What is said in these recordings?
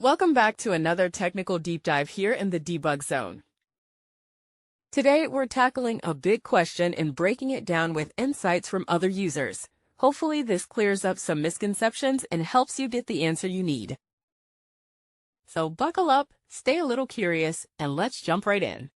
Welcome back to another technical deep dive here in the Debug Zone. Today, we're tackling a big question and breaking it down with insights from other users. Hopefully, this clears up some misconceptions and helps you get the answer you need. So buckle up, stay a little curious, and let's jump right in.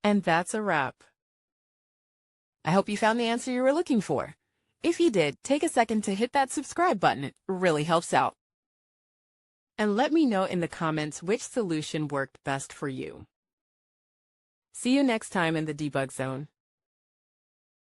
And that's a wrap. I hope you found the answer you were looking for. If you did, take a second to hit that subscribe button. It really helps out. And let me know in the comments which solution worked best for you. See you next time in the Debug Zone.